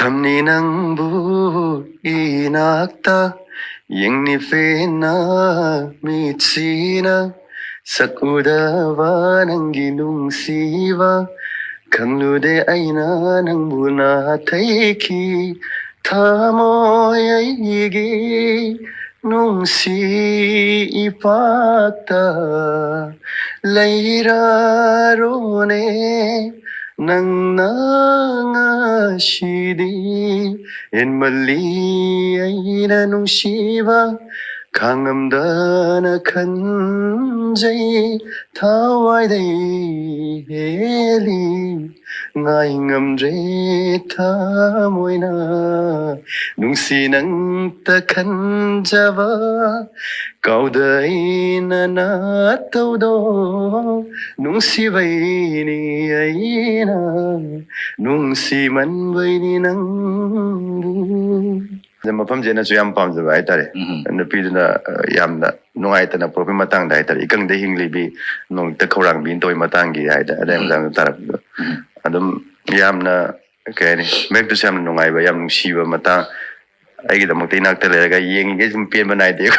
Thamni nang bu inakta yengni fena mitsina sakudava nangi nungsiva khanglude aina nangbu na thaiki thamoy aigi nungsi ipakta leirarone nang nangashidi en mali aina nungshiba kangamdana khanjai thawai heli ngai ngamre thamoina nungsi nang ta khanjava kaudaina na taudo nungshibeini aina nungshimanbei nangbu mafam jena su yam pamjaba haitare nupiduna yamna nungaitana propi matangda haitare ikangda hinglibi nongta khorang bin toy matangi haida adai matang tarapdo adum yamna kani mektu sam nungaiba yam nungsiba matang aigidamukta inakta leraga yengi ge sum pen banai de ko